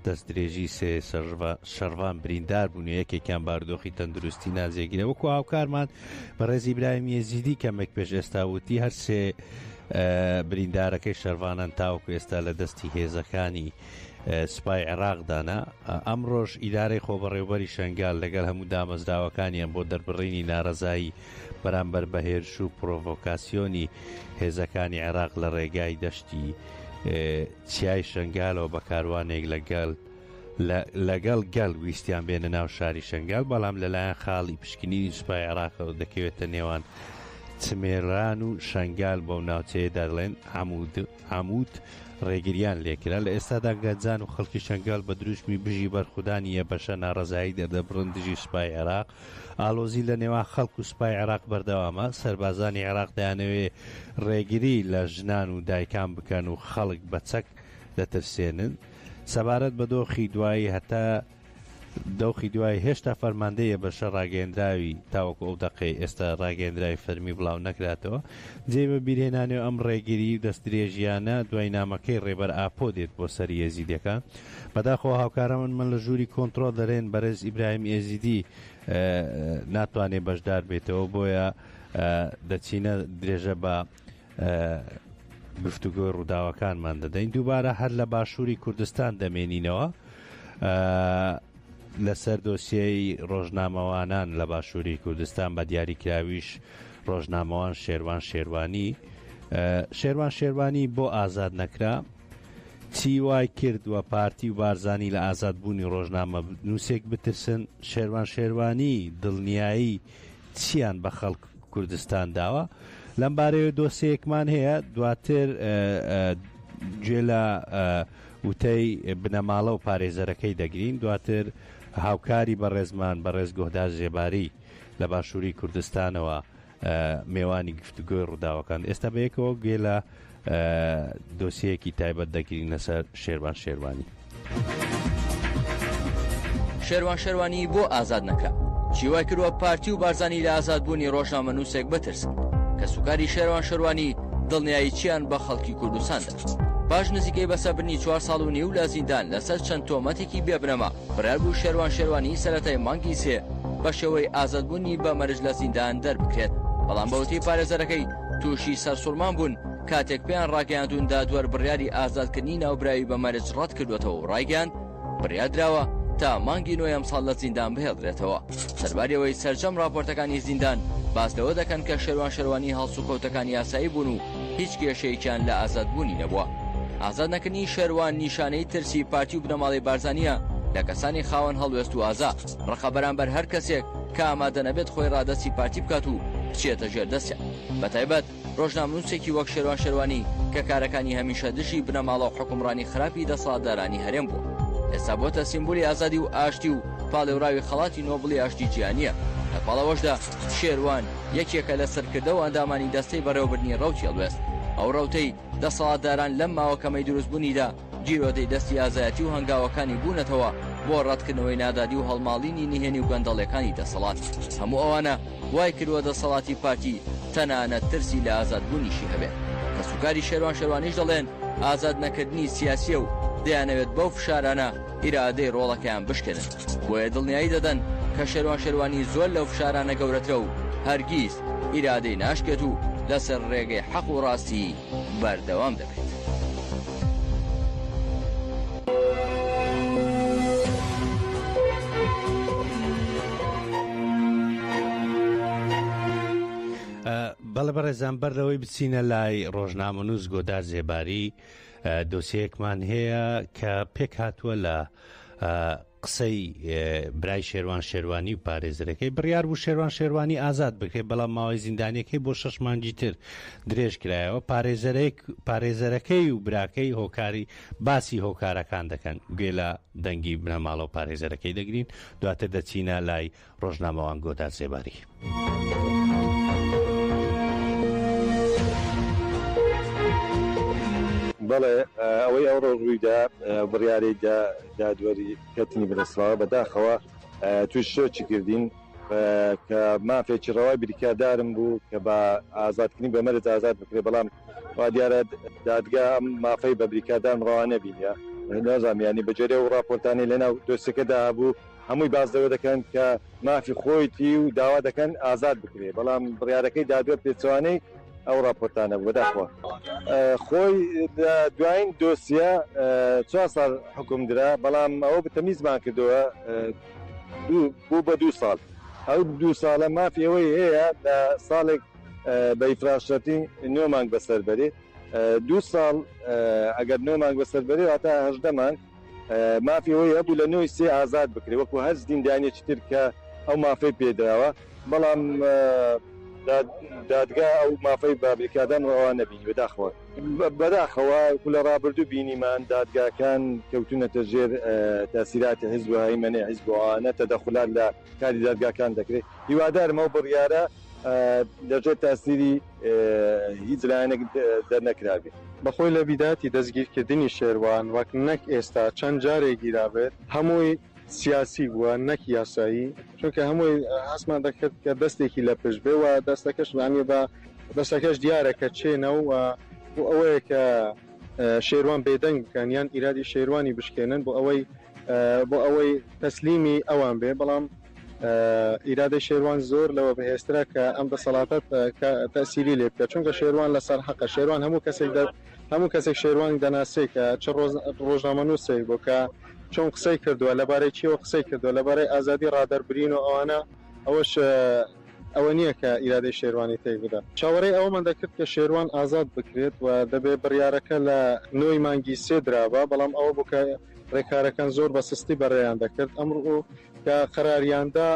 دەست درێژی سێ شەڕوان بریندار بوون یەکێکیان بارودۆخی تەندروستی نازێگیرە وەکو هاوکارمان بەڕێزی ئیبراهیم یەزیدی کەمێک پێش ئێستا وتی هەر سێ بریندارەکەی شەڕوانان تاوەکو ئێستا لە دەستی هێزەکانی سوپای عێراقدانا. ئەمڕۆژ ئیدارەی خۆبەڕێوەبەری شنگال لەگەڵ هەموو دامەزراوەکانیان بۆ دەربڕینی ناڕەزایی بەرامبەر بە هێرش و پرۆڤۆکاسیۆنی هێزەکانی عێراق لە ڕێگای دەشتی چیای شنگالەوە بە کاروانێک لەگەڵ گەل ویستیان بێنە ناو شاری شنگال، بەڵام لەلایەن خاڵی پشکنینی سوپای عێراقەوە دەکەوێتە نێوان چمێران و شنگال بۆ ناوچەیەدا دەڵێن عەمود ڕێگریان لێکرا. لە ئێستادا گەنجان و خەڵکی شنگال بە دروشمی بژی بەرخودانی یە بەشە ناڕەزایی دەردەبڕن دژی سوپای عێراق. ئالۆزی لە نێوان خەڵک و سوپای عێراق بەردەوامە. سەربازانی عێراق دەیانەوێ ڕێگری لە ژنان و دایکان بکەن و خەڵک بە چەک دەترسێنن. سەبارەت بە دۆخی دوایی هەتا دۆخی دوای هێشتا فەرماندەیە بەشە ڕاگەیەندراوی تاوەکو ئەو دەقەی ئێستا ڕاگەیەندراوی فەرمی بڵاو نەکراتەوە. جێ بە بیرهێنانێ ئەم ڕێگیری و دەستدرێژیانە دوای نامەکەی ڕێبەر ئاپۆ دێت بۆ سەری یەزیدەکان. بەداخەوە هاوکارەمە من لە ژووری کۆنتڕۆل دەرێن بەرز ئیبراهیم یەزیدی ناتوانێت بەشدار بێتەوە، بۆیە دەچینە درێژە بە گفتوگۆی ڕووداوەکانمان دەدەین. دووبارە هەر لە باشووری کوردستان دەمێنینەوە لەسەر دۆسیەی ڕۆژنامەوانان لە باشووری کوردستان بە دیاریکراویش ڕۆژنامەوان شێروان شێروانی بۆ ئازاد نەکرا. چی وای کردووە پارتی و بارزانی لە ئازادبوونی ڕۆژنامە نووسێک بترسن؟ شێروانی دڵنیایی چیان بە خەڵک کوردستان داوە؟ لەم بارەیە دۆسیەکمان هەیە، دواتر گوێ لە وتەی بنەماڵە و پارێزەرەکەی دەگرین، دواتر هاوکاری بەڕێزمان بەڕێز گۆهدار ژێباری لە باشووری کوردستانەوە میێوانی گفتوگۆی ڕووداوەکان. ئێستا بەیەکەوە گوێ لە دۆسیەکی تایبەت دەگرین لەسەر شێروانی. شێروانی بۆ ئازاد نەکرا. چیوای کردووە پارتی و بارزانی لە ئازادبوونی ڕۆژنامە نووسێک بترسن کە سوکاری شێروانی دڵنیایی چیان بە خەڵکی کوردستاندا. باش نزیکەی بەسەربردنی 4 ساڵ و نیو لە زیندان لەسەر چەند تۆمەتێکی بێبنەما بڕیار بوو شێروانی سەرەتای مانگی سێ بە شێوەی ئازادبوونی بە مەرج لە زیندان دەربکرێت، بەڵام بەوتی پارێزەرەکەی تووشی سەرسوڵمان بوون کاتێک پێیان ڕاگەیاندووندا دووەر بڕیاری ئازادکردنی ناوبراوی بە مەرج ڕەت کردوێتەوە و ڕایگەاند بڕیاردراوە تا مانگی نۆیەم ساڵ لە زیندان بهێڵدرێتەوە. سەرباریەوەی سەرجەم راپۆرتەکانی زیندان باس لەوە دەکەن کە شێروانی هەڵسوکەوتەکانی یاسایی بوون و هیچ کێشەیەکیان لە ئازادبوونی نەبووە. ئازاد نەکردنی شێروان نیشانەی ترسی پارتی و بنەماڵی بارزانیە لە کەسانی خاوەن هەڵوێست و ئازا ڕقە بەرامبەر هەر کەسێک کە ئامادە نەبێت خۆی ڕادەستی پارتی بکات و بچێتە ژێر دەستیان. بەتایبەت ڕۆژنامەنووسێکی وەک شێروانی کە کارەکانی هەمیشە دژی بنەماڵە و حکومڕانی خراپی دەسەڵاتدارانی هەرێم بووە، ئێستا بۆتە سیمبولی ئازادی و ئاشتی و پاڵێوراوی خەڵاتی نۆبڵی ئاشتی جیهانیە. لە پاڵەوەشدا شێروان یەکێکە لە سەرکردە و ئەندامانی دەستەی بەڕێوەبردنی ڕەوتی هەڵوێست. ئەو ڕەوتەی دەسەڵاتداران لەم ماوەکەمەی دروستبوونیدا گیرۆدەی دەستی ئازایەتی و هەنگاوەکانی بوونەتەوە بۆ ڕەتکردنەوەی نادادی و هەڵماڵینی نهێنی و گەندەڵیەکانی دەسەڵات. هەموو ئەوانە وای کردووە دەسەڵاتی پارتی تەنانەت ترسی لە ئازادبوونیشی هەبێت کە سوکاری شێروانیش دەڵێن ئازاد نەکردنی سیاسیە و دەیانەوێت بەو فشارانە ئیرادەی ڕۆڵەکەیان بشکێنن، بۆیە دڵنیایی دەدەن کە شێروانی زۆر لەو فشارانە گەورەترە و هەرگیز ئیرادەی ناشکێت و لەسەر ڕێگەی حەق و ڕاستی بەردەوام دەبێت. بەڵێ بەڕێزان بەرەوەی بچینە لای ڕۆژنامەنووس گۆدار ژێباری دۆسیەکمان هەیە کە پێک هاتووە لە قسەی برای شێروانی و پارێزەرەکەی بڕیار بوو شێروانی ئازاد بکرێت، بەڵام ماوەی زیندانیەکەی بۆ 6 مانگی تر درێژ کرایەوە. پارێزەرەکەی و براکەی هۆکاری باسی هۆکارەکان دەکەن. گوێ لە دەنگی بنەماڵە و پارێزەرەکەی دەگرین، دواتر دەچینە لای ڕۆژنامەوان گۆدار ژێباری. بەڵێ ئەوەی ئەوڕۆ ڕوویدا بڕیارەی دادوەری کەتنی بەدەستڕاوە بەداخەوە توش شۆچی کردین کە مافێکی ڕەوای بریکاردارم بوو کە بە ئازادکردنی بە مەرج ئازاد بکرێ بەڵام وا دیارە دادگا ئەم مافەی بە بریکاردان ڕەوا نەبینە نازانم ینی بەجێرە و راپۆرتانی لەناو دۆسەکەدا هەبوو هەمووی بازدەوە دەکەن کە مافی خۆیتی و داوا دەکەن ئازاد بکرێ بەڵام بڕیارەکەی دادوە پێچوانەی ئەو راپۆرتانە بوو بەداخەوە خۆی دوایین دۆسیە 4 ساڵ حکوم درا بەڵام ئەوە بتەمیزمان کردەوە بوو بە 2 ساڵ ئەو 2 ساڵە مافی ئەوەی هەیە لە ساڵێک بە ئیفراشەتی 9 مانگ بەسەربەری 2 ساڵ ئەگەر 9 مانگ بەسەربەری هەتا 18 مانگ مافی ئەوەی هەبوو لە 9 سێ ئازاد بکرێ وەکو هەر زیندانێکی تر کە ئەو مافەی پێدراوە بەڵام دادگا ئەو مافەی بابریکادان ڕەوا نەبینی بەداخەوە لە ڕابردوو بینیمان دادگاکان کەوتونەتە ژێر تاسیراتی حیزب و هەیمەنێ حیزبوانە تەدەخولات لە کاری دادگاکان دەکرێت هیوادارم ئەو بڕیارە دەژێت تاسیری هیچ لایەنێک دەرنەکرابێت بەخۆی لە بیداتی دەستگیرکردنی شێروان وەک نەک ئێستا چەند جارێکی رابێت هەمووی سیاسی بووە نەک یاسایی چونکە هەمووی هەستمان دەکرد کە دەستێکی لە پشت بێ و دەستەکەش لانی بە دەستەکەش دیارە کە چێنەوە و ئەوەیە کە شێروان بێدەنگ بکەن یان ئیرادی شێروانی بشکێنن بۆ ئەوەی تەسلیمی ئەوان بێ بەڵام ئیرادە شێروان زۆر لەوە بەهێزترە کە ئەم دەسەڵاتەت تەسیری لێ بکە چونکە شێروان لەسەر حەقە شێروان هەموو کەسێک شێروان دەناسێت کە چ ڕۆژنامەنووسێک بۆ کە چۆن قسەی کردووە لەبارەی چیەوە قسەی کردووە لەبارەی ئازادی ڕادەربرین و ئەوانە ئەوە نییە کە ئیرادەی شێروانی تێک بدە چاوەڕێی ئەومان دەکرد کە شێروان ئازاد بکرێت و دەبێت بڕیارەکە لە 9 مانگی 3 درابە بەڵام ئەوە بکە ڕێکارەکان زۆر بە سستی بەڕێیان دەکرد ئەمڕۆ کە قەراریاندا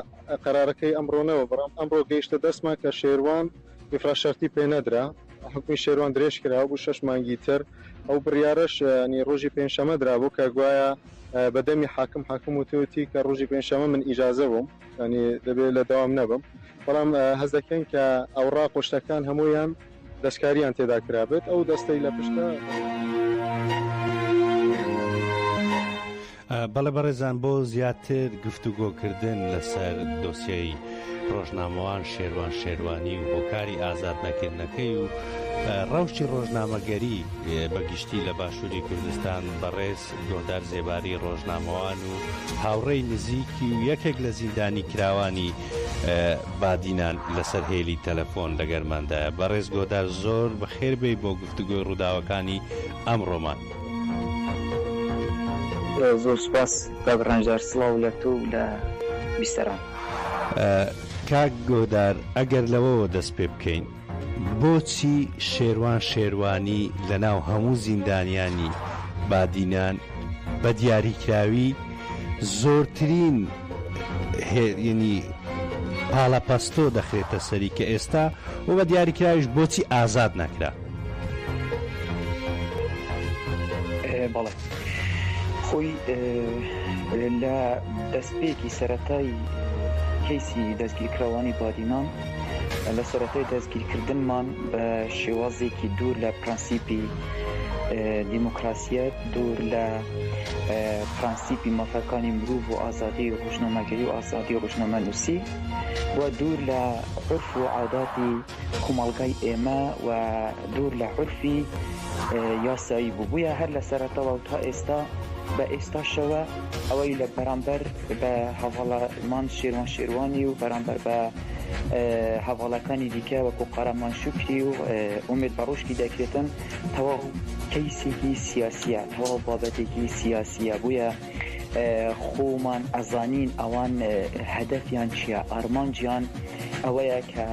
قەرارەکەی ئەمڕۆنەوە بەڵام ئەمڕۆ گەیشتە دەستمان کە شێروان ئیفراشەرتی پێ نەدرا حکمی شێروان درێژ کراوە بوو 6 مانگی تر ئەو بڕیارەش ینی ڕۆژی پێنجشەمە درابوو کە گوایە بەدەمی حاکم وتوتی کە ڕۆژی پێنجشەمە من ئیجازە بووم ینی دەبێت لە داوام نەبم بەڵام هەز دەکەن کە ئەوڕا قۆشتەکان هەمویان دەستکاریان تێدا کرابێت ئەو دەستەی لە پشتە بەڵێ بەڕێزان بۆ زیاتر گفتوگۆکردن لەسەر دۆسیەی ڕۆژنامەوان شێروانی و هۆکاری ئازاد نەکردنەکەی و ڕەوشی ڕۆژنامەگەری بەگشتی لە باشووری کوردستان بەڕێز گۆدار زێباری ڕۆژنامەوان و هاوڕێی نزیکی و یەکێک لە زیندانی کراوانی بادینان لەسەر هێلی تەلەفۆن لەگەرماندایە بەڕێز گۆدار زۆر بەخێر بێ بۆ گفتوگۆی ڕووداوەکانی ئەمڕۆمان زۆر سوپاس بەڕەنجار سڵاو لە تۆ لە بیستەران کاک گۆدار ئەگەر لەوەوە دەست پێ بکەین بۆچی شێروانی لەناو هەموو زیندانیانی بادینان بە دیاریکراوی زۆرترین ینی پاڵەپەستۆ دەخرێتە سەری کە ئێستا و بە دیاریکراویش بۆچی ئازاد نەکرا بەڵێ خۆی لە دەستپێکی سەرەتایی کەیسی دەستگیرکراوانی بادینان لە سەرەتای دەستگیرکردنمان بە شێوازێکی دوور لە پرەنسیپی دیموکراسیەت دوور لە پرەنسیپی مافەکانی مرۆڤ و ئازادی ڕۆژنامەگەری و ئازادی ڕۆژنامەنووسی و دوور لە عورف و عاداتی کۆمەڵگای ئێمە و دوور لە عورفی یاسایی بووبوویە هەر لە سەرەتاوە و تا ئێستا بە ئێستاشەوە ئەوەی لە بەرامبەر بە هەواڵەمان شێروانی و بەرامبەر بە هەواڵەکانی دیکە وەکو قەرەمان شوکری و ئومێد بەڕۆژکی دەکرێتن تەواو کەیسێکی سیاسیە تەواو بابەتێکی سیاسیە بوویە خۆمان ئەزانین ئەوان هەدەفیان چییە ئارمانجیان ئەوەیە کە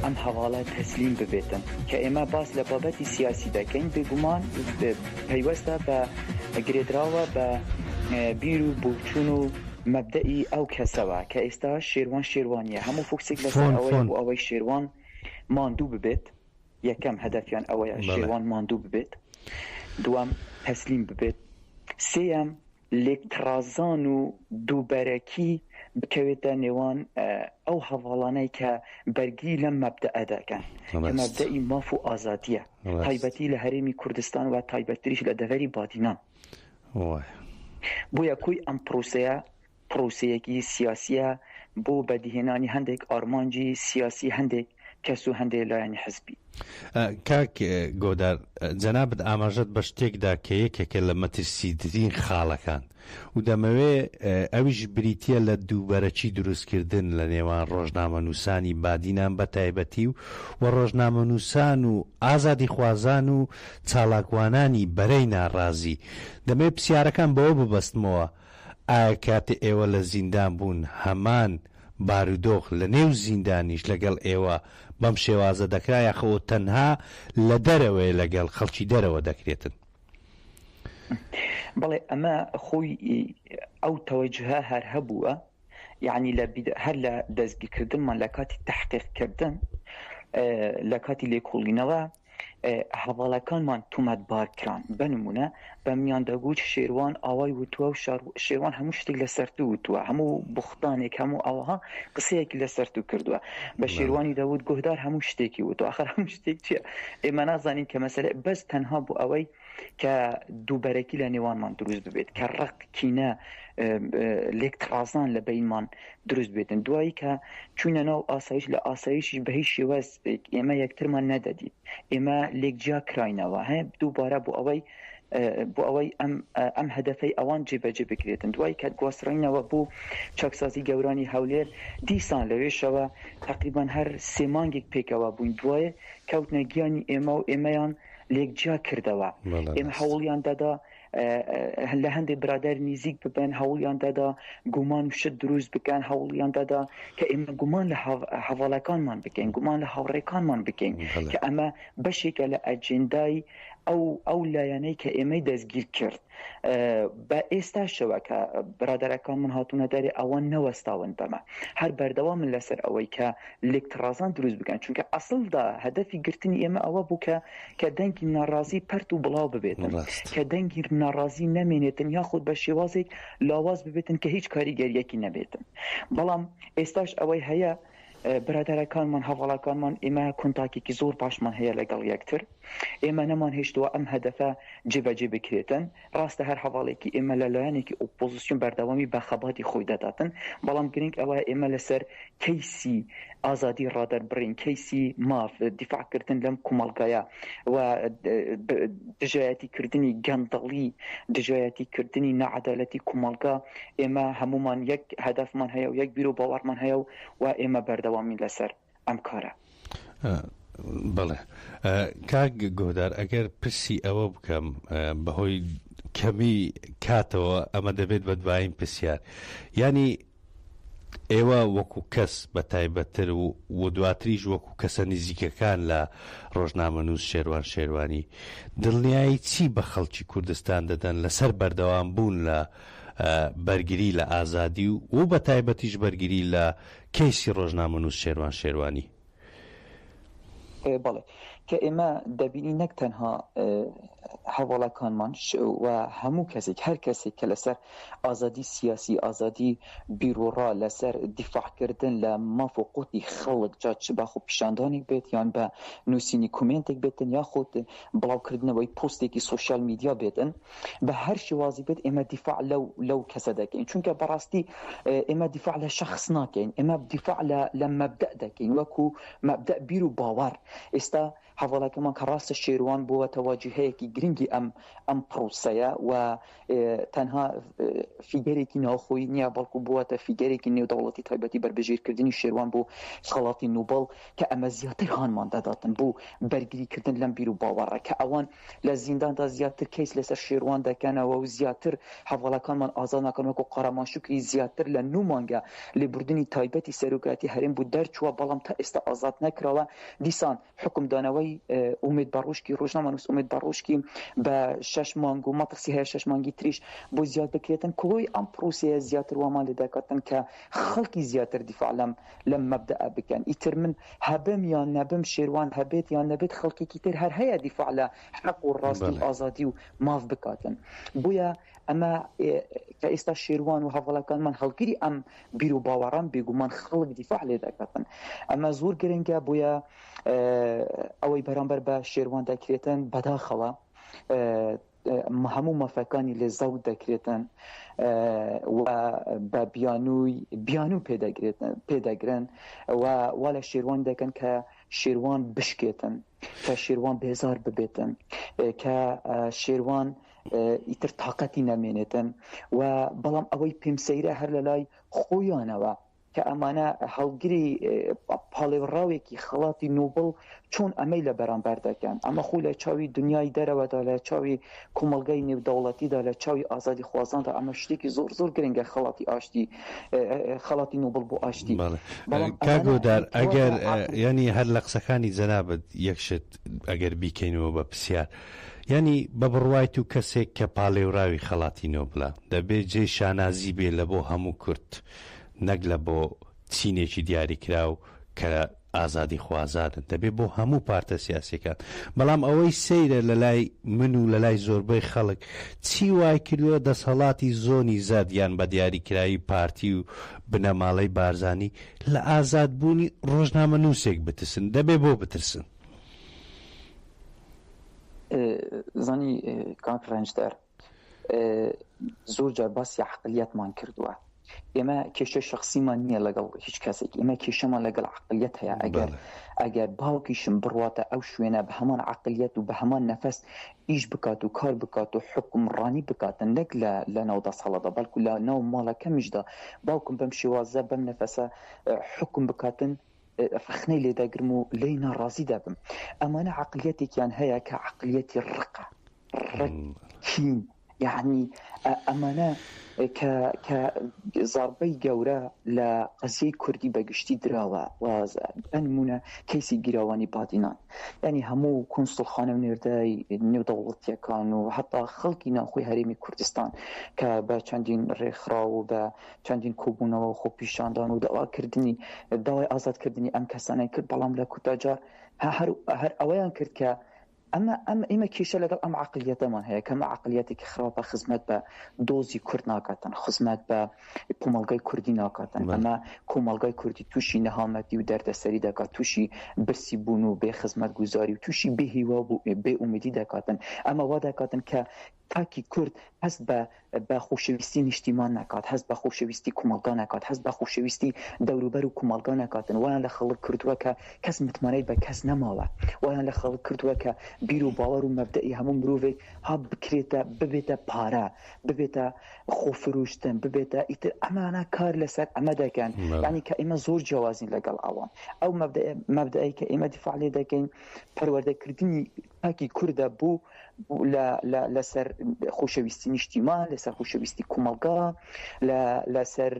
ئەم هەواڵە تەسلیم ببێتن کە ئێمە باس لە بابەتی سیاسی دەکەین بێگومان پەیوەستە بە گرێدراوە بە بیر و بۆچوون و مەبدەئی ئەو کەسەوە کە ئێستا شێروانیە هەموو فۆکسێک لەسەر ئەوەیە بۆ ئەوەی شێروان ماندوو ببێت یەکەم هەدەفیان ئەوەیە شێروان ماندوو ببێت دوام تەسلیم ببێت سێەم لێکترازان و دووبەرەکی بکەوێتە نێوان ئەو هەواڵانەی کە بەرگی لەم مەبدەئە دەکەن کە مەبدەئی ماف و ئازادیە تایبەتی لە هەرێمی کوردستان و تایبەتریش لە دەڤەری بادینان بۆیە کوی ئەم پرۆسەیەکی سیاسیە بۆ بەدیهێنانی هەندێک ئارمانجی سیاسی هەندێک کەس و هەندێک لایەنی حزبی. کاک گۆدار جەنابەت ئاماژەت بە شتێکدا کە یەکێکە لە مەترسیترین خاڵەکان و دەمەوێ ئەویش بریتە لە دووبەرەکی دروستکردن لە نێوان ڕۆژنامەنووسانی بادینان بە تایبەتی و ڕۆژنامەنووسان و ئازادی خوازان و چالاکوانانی بەرەی ناڕازی. دەمەوێت پرسیارەکان بەوە ببەستمەوە ئایا کاتێ ئێوە لە زیندان بوون هەمان بارودۆخ لە نێو زیندانیش لەگەڵ ئێوە بەم شێوازە دەکرا یاخەوە تەنها لە دەرەوەی لەگەڵ خەڵکی دەرەوە دەکرێتن؟ بەڵێ ئەمە خۆی ئەو تەوەجهە هەر هەبووە، یعنی هەر لە دەستگیرکردنمان لە کاتی تەحقیقکردن لە کاتی لێکۆڵینەوە هەواڵەکانمان تومەتبار کران. بنمونە بە میان دەگوت شێروان ئاوای وتووە و شێروان هەموو شتێک لەسەرتو وتووە، هەموو بوختانێک هەموو ئەوها قسەیەکی لەسەرتو کردووە. بە شێروانی دەوت گۆهدار هەموو شتێکی وتووە. ئاخر هەموو شتێک چییە؟ ئێمە نازانین کە مەسەلە بەس تەنها بۆ ئەوەی کە دووبەرەکی لە نێوانمان دروست ببێت، کە ڕق کینە لێکترازان لە بینمان دروست بێتن. دوایی کە چوونە ناو ئاسایش، لە ئاسایشیش بە هیچ شێوەز ئێمە یەکترمان نەدەدیت، ئێمە لێکجیا کراینەوە دووبارە بۆ ئەوەی ئەم هەدەفەی ئەوان جێبەجێ بکرێتن. دوایی کە گواستڕینەوە بۆ چاکسازی گەورانی هەولێر، دیسان لەوێشەوە تقریبان هەر 3 مانگێک پێکەوە بووین، دوایە کەوتنە گیانی ئێمە و ئێمەیان لێکجیا کردەوە. ئێمە هەوڵیان دەدا لە هەندێک برادر نزیک ببن، هەوڵیان دەدا گومان شت دروست بکەن، هەوڵیان دەدا کە ئێمە گومان لە هەواڵەکانمان بکەین، گومان لە هاوڕێکانمان بکەین، کە ئەمە بەشێکە لە ئەجێندای ئەو لایەنەی کە ئێمەی دەستگیر کرد. بە ئێستاشەوە کە برادەرەکانمان هاتوونە دەرێ ئەوان نەوەستاون بەمە، هەر بەردەوامن لەسەر ئەوەی کە لێکترازان دروست بکەن، چونکە ئەسڵدا هەدەفی گرتنی ئێمە ئەوە بوو کە دەنگی ناڕازی پەرت و بڵاو ببێتن، کە دەنگی ناڕازی نەمێنێتن یاخود بە شێوازێک لاواز ببێتن کە هیچ کاریگەریەکی نەبێتن. بەڵام ئێستاش ئەوەی هەیە برادەرەکانمان هەواڵەکانمان ئێمە کۆنتاکێکی زۆر باشمان هەیە لەگەڵ یەکتر، ئێمە نەمان هێشتووە ئەم هەدەفە جێبەجێ بکرێتن. ڕاستە هەر هەواڵێکی ئێمە لە لایەنێکی ئۆپۆزیسیۆن بەردەوامی بە خەباتی خۆی دەداتن، بەڵام گرنگ ئەوە ئێمە لەسەر کەیسی ئازادی ڕادەربڕین، کەیسی ماف، دیفاعکردن لەم کومەڵگایە و دژایەتیکردنی گەندەڵی، دژایەتیکردنی نەعەدالەتی کومەڵگا، ئێمە هەمومان یەک هەدەفمان هەیە و یەک بیر و باوەڕمان هەیە و ئێمە بەردەوامی لەسەر ئەم کارە. بەڵێ کاک گۆدار، ئەگەر پرسی ئەوە بکەم بەهۆی کەمی کاتەوە ئەمە دەبێت بە دوایین پرسیار، ینی ئێوە وەکو کەس بە تایبەتتر و دواتریش وەکو کەسە نزیکەکان لە ڕۆژنامەنووس شێروان شێروانی دڵنیایی چی بە خەڵکی کوردستان دەدەن لەسەر بەردەوام بوون لە بەرگری لە ئازادی و بە تایبەتیش بەرگری لە کەیسی ڕۆژنامەنووس شێروان شێروانی؟ بەڵێ کە ئێمە دەبینی نەک تەنها هەواڵەکانمان و هەموو کەسێک، هەر کەسێک کە لەسەر ئازادی سیاسی، ئازادی بیرۆڕا، لەسەر دیفاعکردن لە ماف و قوتی خەڵک، جا چ بەخۆ پیشاندانێک بێت یان بە نووسینی کومنتێک بێتن یاخود بڵاوکردنەوەی پۆستێکی سوۆشیال میدیا بێتن، بە هەر شێوازی بێت ئێمە دیفاع لەو کەسە دەکەین، چونکە بەڕاستی ئێمە دیفاع لە شەخص ناکەین، ئێمە دیفاع لە مەبدە دەکەین، وەکو مەبدە بیر و باوەڕ. ئێستا هەواڵەکەمان کە ڕاستە شێروان بووە تەواجهەیەکی گرنگی ئەم پرۆسەیە و تەنها فیگەرێکی ناوخۆیی نییە، بەڵکو بووەتە فیگەرێکی نێودەوڵەتی تایبەتی بربەجێرکردنی شێروان بۆ خەڵاتی نوبەڵ، کە ئەمە زیاتر هانمان دەداتن بۆ بەرگریکردن لەم بیر و باوەڕە، کە ئەوان لە زینداندا زیاتر کەیس لەسەر شێروان دەکەنەوە و زیاتر هەواڵەکانمان ئازاد ناکەن، وەکو قەرەمان شوکری زیاتر لە 9 مانگە لێبوردنی تایبەتی سەرۆکاتی هەرێم بوو دەرچووە، بەڵام تا ئێستا ئازاد نەکراوە. دیسان حکمدانەوەی ئومێد باڕۆژکی ڕۆژنامەنووس ئومێد باڕۆژکی بە 6 مانگ و مەترسی هەیە 6 مانگی تریش بۆ زیاد بکرێتن، کڵۆی ئەم پرۆسەیە زیاتر وامان لێ دەکاتن کە خەڵکی زیاتر دیفاع لەم مەبدەئە بکەن. ئیتر من هەبم یان نەبم، شێروان هەبێت یان نەبێت، خەڵکێکی تر هەر هەیە دیفاع لە حەق و ڕاستی و ئازادی و ماف بکاتن. بۆیە ئەمە کە ئێستا شێروان و هەواڵەکانمان هەڵگیری ئەم بیر و باوەڕان بێگومان خەڵک دیفاع لێ دەکاتن، ئەمە زۆر گرنگە. بۆیە ئەوەی بەرامبەر بە شێروان دەکرێتن بەداخەوە هەموو مەفەکانی لێ زەوت دەکرێتن و بە بیانوو پێدەگرن و لە شێروان دەکەن کە شێروان بشکێتن، کە شێروان بێزار ببێتن، کە شێروان ئیتر تااقەتی نەمێنێتن و بەڵام ئەوەی پێم سەیرە هەر لە لای خۆیانەوە کە ئەمانە هەڵگری پاڵێوڕاوێکی خەڵاتی نوبڵ چۆن ئەمەی لە بەرامبەر دەکەن. ئەمە خۆ لە چاوی دنیای دەرەوەدا، لە چاوی کۆمەلگای نێودەوڵەتیدا، لە چاوی ئازادی خوازاندا ئەمە شتێکی زۆر زۆر گرنگە خەڵاتی نوبڵ بۆ ئاشتی. کاگۆدار ئەگەر ینی هەر لە قسەکانی جەنابەت یەکشت ئەگەر بیکەینەوە بە پرسیار، ینی بە بڕوایت و کەسێک کە پاڵێوراوی خەڵاتی نۆبڵە دەبێت جێ شانازی بێ لە بۆ هەموو کورد، نەک لە بۆ چینێکی دیاری کراو کە ئازادی خوازادن، دەبێت بۆ هەموو پارتە سیاسیەکان. بەڵام ئەوەی سەیرە لە لای من و لە لای زۆربەی خەڵک چی وای کردووە دەسەڵاتی زۆنی زاد یان بە دیاریکراوی پارتی و بنەماڵەی بارزانی لە ئازادبوونی ڕۆژنامە نووسێک بترسن، دەبێت بۆ بترسن. زانی کاک ڕەنجدەر زۆر جار باسی عەقڵیەتمان کردووە. ئێمە کێشە شخصیمان نییە لەگەڵ هیچ کەسێک، ئێمە کێشەمان لەگەڵ عەقڵیەت هەیە. ئەگەر باوکیشم بڕواتە ئەو شوێنە بە هەمان عەقڵیەت و بە هەمان نەفەس ئیش بکات و کار بکات و حکومڕانی بکاتن، نەک لە ناو دەسەڵاتدا بەڵکو لە ناو ماڵەکەمیشدا باوکم بەم شێوازە بەم نەفەسە حکم بکاتن، فەخنەی لێدەگرم و لێی ناڕازی دەبم. ئەمانە عەقڵیەتێکیان هەیە کە عەقڵیەتی ڕقە، ڕقین، یعنی ئەمانە کە زاربەی گەورە لە قەزیەی کوردی بەگشتی دراوە و بەنمونە کەیسی گیراوانی بادینان، ینی هەموو کۆنسڵخانە و نێردای نێودەوڵەتیەکان و حتا خەڵکی ناوخۆی هەرێمی کوردستان کە بە چەندین ڕێکخراو و بە چەندین کۆبوونەوە و خۆپیشاندان و داواکردنی داوای ئازادکردنی ئەم کەسانەی کرد، بەڵام لە کوتاجار هەر ئەوەیان کرد کە ئەمە کێشە لەگەڵ ئەم عەقڵیەتەمان هەیە کە ئەمە عەقڵیەتێکی خراپە، خزمەت بە دۆزی کورد ناکاتن، خزمەت بە کۆمەڵگای کوردی ناکاتن. ئەمە کۆمەڵگای کوردی تووشی نەهامەتی و دەردەسەری دەکات، تووشی برسی بوون و بێ خزمەت گوزاری و تووشی بێهیوا و بێ ئومێدی دەکاتن. ئەمە وا دەکاتن کە تاکی کورد هەست بە خۆشەویستی نیشتیمان نکات، هەست بە خۆشەویستی کۆمەلگا نکات، هەست بە خۆشەویستی دەوروبەر و کۆمەلگا نکاتن. وایان لە خەڵک کردووە کە کەس متمانەی بە کەس نەماوە، وایان لە خەڵک کردووە کە بیر و باوەڕ و مەبدەئی هەموو مرۆڤێک ها بکرێتە ببێتە پارە، ببێتە خۆفروشتن، ببێتە ئیتر. ئەمانە کار لەسەر ئەمە دەکەن، یعنی کە ئێمە زۆر جیاوازین لەگەڵ ئەوان. ئەو مەبدەئی کە ئێمە دیفاع لێ دەکەین پەروەردەکردنی تاکی کوردە بوو لەسەر خۆشەویستی نیشتیمان، لەسەر خۆشەویستی کۆمەلگا، لەسەر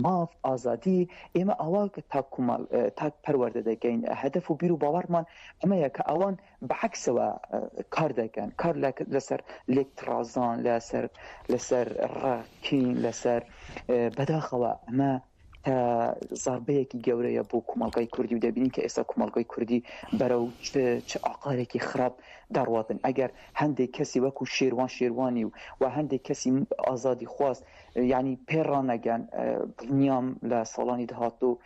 ماف ئازادی. ئێمە ئەوە تا پەروەردە دەکەین، هەدەف و بیر و باوەڕمان ئەمەیە کە ئەوان بەعەکسەوە کار دەکەن، کار لەسەر لێکترازان، لەسەر ڕاکین، لەسەر بەداخەوە ئەمە زاربەیەکی گەورەیە بۆ کۆمەلگای کوردی و دەبینین کە ئێستا کۆمەلگای کوردی بەرەو چ ئاقارێکی خراپ دەڕواتن. ئەگەر هەندێک کەسی وەکو شێروانی و هەندێک کەسی ئازادی خواست یعنی پێڕانەگەن، دڵنیام لە ساڵانی داهاتوو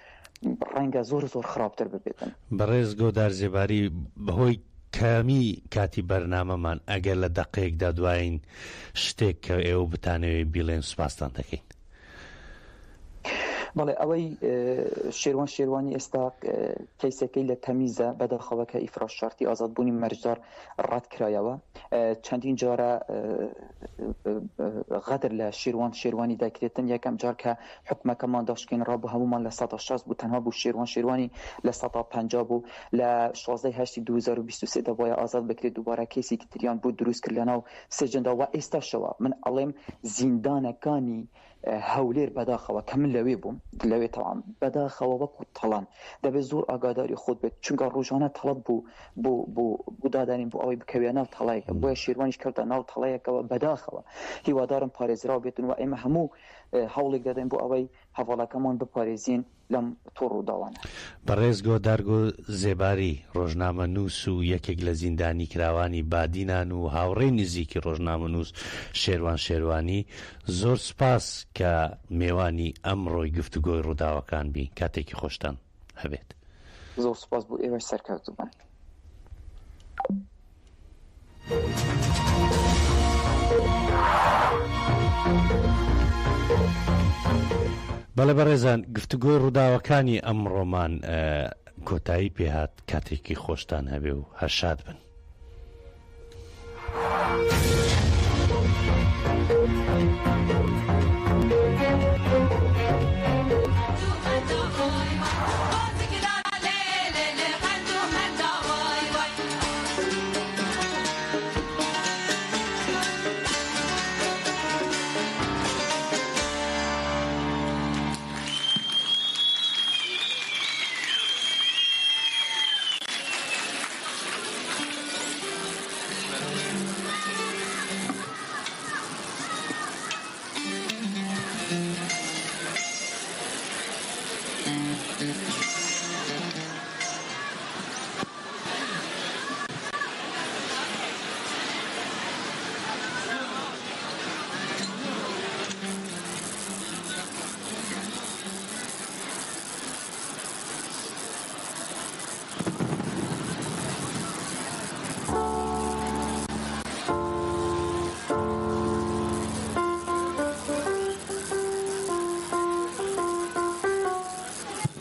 ڕەنگە زۆر زۆر خراپتر ببێتن. بەڕێز گۆدار زێباری، بەهۆی کامی کاتی بەرنامەمان ئەگەر لە دەقەیەکدا دوایین شتێک کە ئێوە بتانەوێت بیڵێن سوپاسان دەکەین. بەڵێ ئەوەی شێروانی ئێستا کەیسەکەی لە تەمیزە بەدەخەوەکە ئیفراشارتی ئازادبوونی مەرجدار ڕەت کرایەوە. چەندین جارە غەدر لە شێروانی دەکرێتن. یەکەم جار کە حکومەکەمان داشکەین ڕابوو هەمومان لە 160 بوو، تەنها بوو شێروانی لە 150 بوو. لە 16/8/2023 دەبایە ئازاد بکرێت. دووبارە کەیسێکی تریان بوو دروست کرد لەناو سجندا و ئێستاشەوە من ئەڵێم زیندانەکانی هەولێر بەداخەوە کە من لەوێ بووم، لەوێ تەواو بەداخەوە وەکو تەڵان دەبێت زۆر ئاگاداری خۆت بێت، چونکە ڕۆژانە تەڵەب بوو دادانین بۆ ئەوەی بکەوێت ناو تەڵایەکە، بۆیە شێروانیش کەوتە ناو تەڵایەکەوە. بەداخەوە هیوادارم پارێزراو بێتن و ئێمە هەموو هەوڵێک دەدەین بۆ ئەوەی هەواڵەکەمان بپارێزین لەم تۆڕ و داوانە. بەڕێز گۆدارگۆ زێباری، ڕۆژنامە نووس و یەکێک لە زیندانی کراوانی بادینان و هاوڕێی نزیکی ڕۆژنامە نووس شێروانی، زۆر سپاس کە میێوانی ئەمڕۆی گفتوگۆی ڕووداوەکان بی. کاتێکی خۆشتان هەبێت. زۆر سپاس بۆ ئێوەش سەرکەوتووبن. بەڵێ بەڕێزان گفتوگۆی ڕووداوەکانی ئەمڕۆمان کۆتایی پێهات کاتێکی خۆشتان هەبێ و هەرشاد بن.